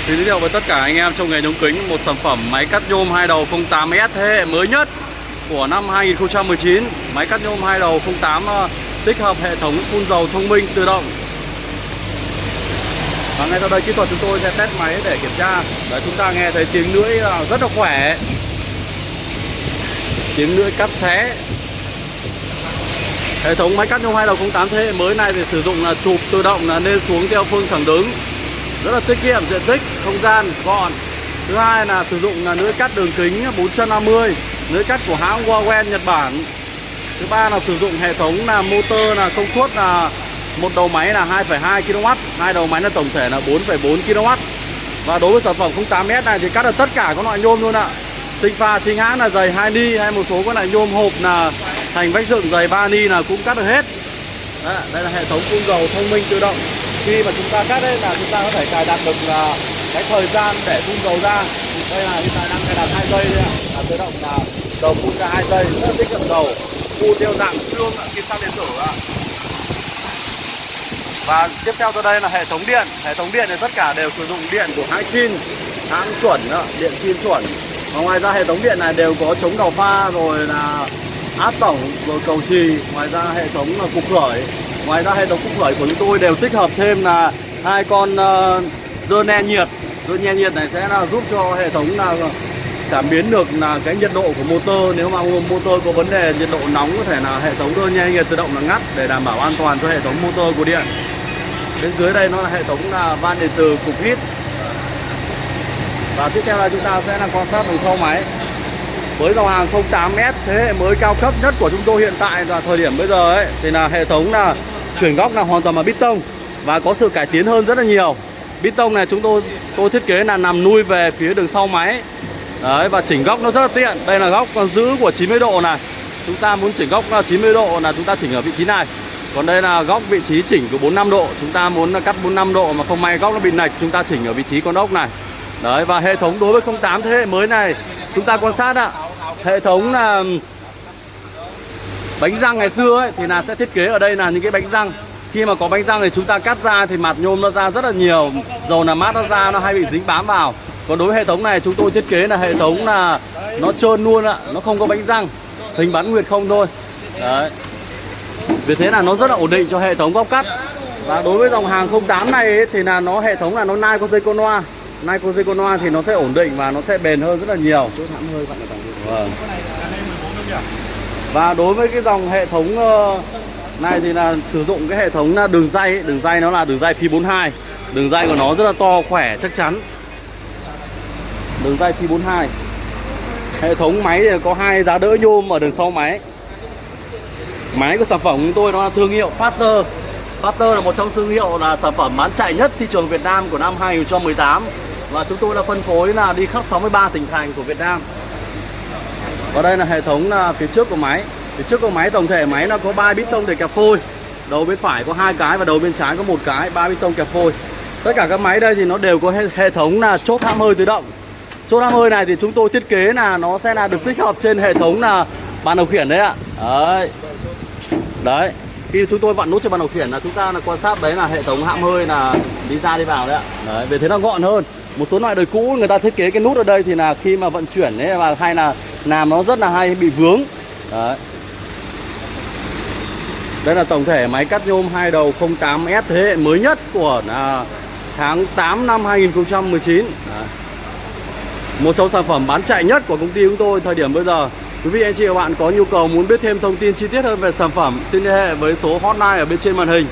Thì giới thiệu với tất cả anh em trong nghề nhôm kính một sản phẩm máy cắt nhôm hai đầu 08S thế hệ mới nhất của năm 2019. Máy cắt nhôm hai đầu 08 tích hợp hệ thống phun dầu thông minh tự động. Và ngay sau đây kỹ thuật chúng tôi sẽ test máy để kiểm tra. Đấy, chúng ta nghe thấy tiếng lưỡi rất là khỏe, tiếng lưỡi cắt xé. Hệ thống máy cắt nhôm hai đầu 08 thế hệ mới này thì sử dụng là chụp tự động là lên xuống theo phương thẳng đứng, rất là tiết kiệm diện tích, không gian, gọn. Thứ hai là sử dụng là lưỡi cắt đường kính 450, lưỡi cắt của hãng Huawei Nhật Bản. Thứ ba là sử dụng hệ thống là motor là công suất là một đầu máy là 2,2 kW, hai đầu máy là tổng thể là 4,4 kW. Và đối với sản phẩm 08S này thì cắt được tất cả các loại nhôm luôn ạ. Tinh pha chính hãng là dày 2 ni, hay một số các loại nhôm hộp là thành vách dựng dày 3 ni là cũng cắt được hết. Đấy, đây là hệ thống phun dầu thông minh tự động. Khi mà chúng ta cắt đấy là chúng ta có thể cài đặt được là cái thời gian để phun dầu ra. Đây là hiện tại đang cài đặt 2 giây đấy ạ, là tự động là dầu phun ra 2 giây, rất là tiết kiệm dầu, phun theo dạng chuông kim xăng điện tử ạ. Và tiếp theo tới đây là hệ thống điện. Hệ thống điện thì tất cả đều sử dụng điện của hãng Chin, hãng chuẩn đó, điện Chin chuẩn. Và ngoài ra hệ thống điện này đều có chống đầu pha, rồi là áp tổng, rồi cầu trì. Ngoài ra hệ thống là cục khởi. Ngoài ra hệ thống cục khởi của chúng tôi đều tích hợp thêm là hai con dơ ne nhiệt. Dơ ne nhiệt này sẽ là giúp cho hệ thống là cảm biến được là cái nhiệt độ của motor. Nếu mà motor có vấn đề nhiệt độ nóng, có thể là hệ thống dơ ne nhiệt tự động là ngắt để đảm bảo an toàn cho hệ thống motor của điện. Bên dưới đây nó là hệ thống là van điện từ cục hít. Và tiếp theo là chúng ta sẽ là quan sát đằng sau máy. Với dòng hàng 08S thế hệ mới cao cấp nhất của chúng tôi hiện tại và thời điểm bây giờ ấy, thì là hệ thống là chuyển góc là hoàn toàn bằng bít tông và có sự cải tiến hơn rất là nhiều. Bít tông này chúng tôi thiết kế là nằm nuôi về phía đường sau máy. Đấy, và chỉnh góc nó rất là tiện. Đây là góc giữ của 90 độ này. Chúng ta muốn chỉnh góc 90 độ là chúng ta chỉnh ở vị trí này. Còn đây là góc vị trí chỉnh của 45 độ. Chúng ta muốn cắt 45 độ mà không may góc nó bị lệch, chúng ta chỉnh ở vị trí con ốc này. Đấy, và hệ thống đối với 08 thế hệ mới này, chúng ta quan sát ạ, hệ thống là bánh răng ngày xưa ấy, thì là sẽ thiết kế ở đây là những cái bánh răng. Khi mà có bánh răng thì chúng ta cắt ra thì mặt nhôm nó ra rất là nhiều, dầu là mát nó ra, nó hay bị dính bám vào. Còn đối với hệ thống này chúng tôi thiết kế là hệ thống là nó trơn luôn ạ, nó không có bánh răng, hình bán nguyệt không thôi. Đấy, vì thế là nó rất là ổn định cho hệ thống góc cắt. Và đối với dòng hàng 08 này ấy, thì là nó hệ thống là nó nai có dây con loa. Nai có dây con loa thì nó sẽ ổn định và nó sẽ bền hơn rất là nhiều. Vâng. Và đối với cái dòng hệ thống này thì là sử dụng cái hệ thống đường ray ấy. Đường ray nó là đường ray phi 42. Đường ray của nó rất là to, khỏe, chắc chắn. Đường ray phi 42. Hệ thống máy thì có hai giá đỡ nhôm ở đường sau máy. Máy của sản phẩm của chúng tôi nó là thương hiệu Factor. Factor là một trong thương hiệu là sản phẩm bán chạy nhất thị trường Việt Nam của năm 2018. Và chúng tôi là phân phối là đi khắp 63 tỉnh thành của Việt Nam. Và đây là hệ thống là phía trước của máy. Phía trước của máy, tổng thể máy nó có 3 bít tông để kẹp phôi. Đầu bên phải có 2 cái và đầu bên trái có 1 cái, 3 bít tông kẹp phôi. Tất cả các máy đây thì nó đều có hệ thống là chốt hãm hơi tự động. Chốt hãm hơi này thì chúng tôi thiết kế là nó sẽ là được tích hợp trên hệ thống là bàn điều khiển đấy ạ. Đấy. Đấy. Khi chúng tôi vặn nút trên bàn điều khiển là chúng ta là quan sát đấy là hệ thống hãm hơi là đi ra đi vào đấy ạ. Đấy, vì thế nó gọn hơn. Một số loại đời cũ người ta thiết kế cái nút ở đây thì là khi mà vận chuyển ấy, và hay là làm nó rất là hay bị vướng. Đấy. Đây là tổng thể máy cắt nhôm hai đầu 08S thế hệ mới nhất của tháng 8 năm 2019. Đấy. Một trong sản phẩm bán chạy nhất của công ty chúng tôi thời điểm bây giờ. Quý vị anh chị và bạn có nhu cầu muốn biết thêm thông tin chi tiết hơn về sản phẩm, xin liên hệ với số hotline ở bên trên màn hình.